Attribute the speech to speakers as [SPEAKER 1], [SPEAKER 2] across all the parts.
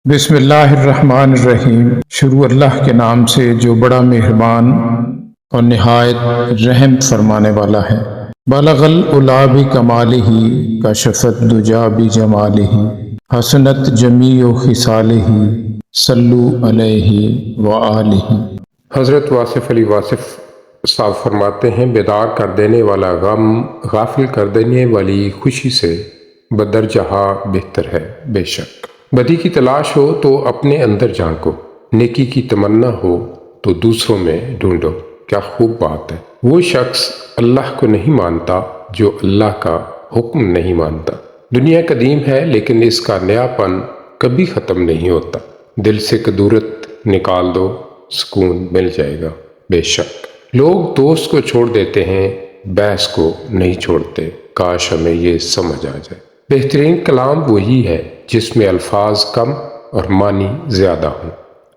[SPEAKER 1] بسم اللہ الرحمن الرحیم۔ شروع اللہ کے نام سے جو بڑا مہربان اور نہایت رحم فرمانے والا ہے۔ بلغ العلا بکمالہ کشف الدجی بجمالہ حسنت جمیع خصالہ صلو علیہ وآلہ۔
[SPEAKER 2] حضرت واصف علی واصف صاحب فرماتے ہیں، بیدار کر دینے والا غم غافل کر دینے والی خوشی سے بدرجہ بہتر ہے۔ بے شک بدی کی تلاش ہو تو اپنے اندر جھانکو، نیکی کی تمنا ہو تو دوسروں میں ڈھونڈو۔ کیا خوب بات ہے۔ وہ شخص اللہ کو نہیں مانتا جو اللہ کا حکم نہیں مانتا۔ دنیا قدیم ہے لیکن اس کا نیا پن کبھی ختم نہیں ہوتا۔ دل سے کدورت نکال دو، سکون مل جائے گا۔ بے شک لوگ دوست کو چھوڑ دیتے ہیں، بحث کو نہیں چھوڑتے۔ کاش ہمیں یہ سمجھ آ جائے۔ بہترین کلام وہی ہے جس میں الفاظ کم اور معنی زیادہ ہوں۔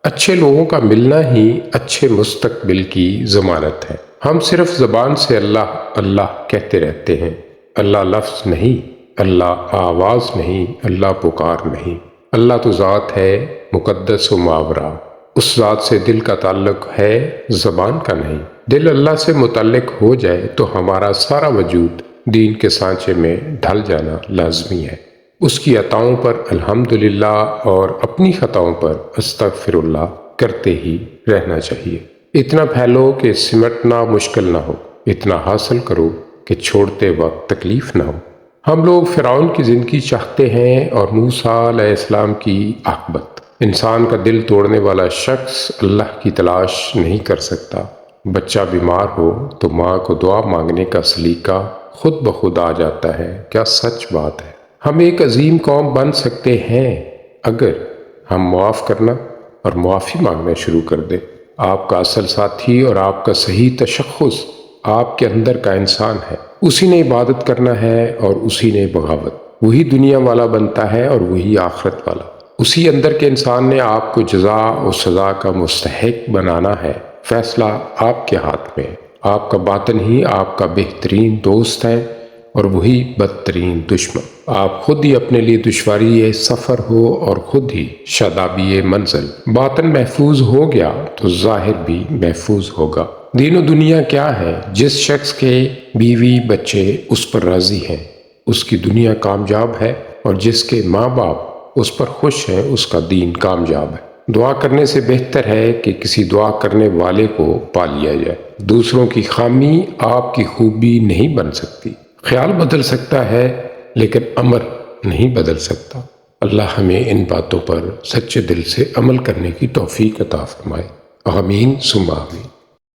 [SPEAKER 2] اچھے لوگوں کا ملنا ہی اچھے مستقبل کی ضمانت ہے۔ ہم صرف زبان سے اللہ اللہ کہتے رہتے ہیں۔ اللہ لفظ نہیں، اللہ آواز نہیں، اللہ پکار نہیں۔ اللہ تو ذات ہے مقدس و ماورا، اس ذات سے دل کا تعلق ہے، زبان کا نہیں۔ دل اللہ سے متعلق ہو جائے تو ہمارا سارا وجود دین کے سانچے میں ڈھل جانا لازمی ہے۔ اس کی عطاؤں پر الحمدللہ اور اپنی خطاؤں پر استغفر اللہ کرتے ہی رہنا چاہیے۔ اتنا پھیلو کہ سمٹنا مشکل نہ ہو، اتنا حاصل کرو کہ چھوڑتے وقت تکلیف نہ ہو۔ ہم لوگ فرعون کی زندگی چاہتے ہیں اور موسیٰ علیہ السلام کی عاقبت۔ انسان کا دل توڑنے والا شخص اللہ کی تلاش نہیں کر سکتا۔ بچہ بیمار ہو تو ماں کو دعا مانگنے کا سلیقہ خود بخود آ جاتا ہے۔ کیا سچ بات ہے۔ ہم ایک عظیم قوم بن سکتے ہیں اگر ہم معاف کرنا اور معافی مانگنا شروع کر دیں۔ آپ کا اصل ساتھی اور آپ کا صحیح تشخص آپ کے اندر کا انسان ہے۔ اسی نے عبادت کرنا ہے اور اسی نے بغاوت۔ وہی دنیا والا بنتا ہے اور وہی آخرت والا۔ اسی اندر کے انسان نے آپ کو جزا اور سزا کا مستحق بنانا ہے۔ فیصلہ آپ کے ہاتھ میں ہے۔ آپ کا باطن ہی آپ کا بہترین دوست ہے اور وہی بدترین دشمن۔ آپ خود ہی اپنے لیے دشواری سفر ہو اور خود ہی شادابی منزل۔ باطن محفوظ ہو گیا تو ظاہر بھی محفوظ ہوگا۔ دین و دنیا کیا ہے؟ جس شخص کے بیوی بچے اس پر راضی ہیں اس کی دنیا کامیاب ہے، اور جس کے ماں باپ اس پر خوش ہیں اس کا دین کامیاب ہے۔ دعا کرنے سے بہتر ہے کہ کسی دعا کرنے والے کو پا لیا جائے۔ دوسروں کی خامی آپ کی خوبی نہیں بن سکتی۔ خیال بدل سکتا ہے لیکن عمل نہیں بدل سکتا۔ اللہ ہمیں ان باتوں پر سچے دل سے عمل کرنے کی توفیق عطا فرمائے۔ آمین ثم آمین۔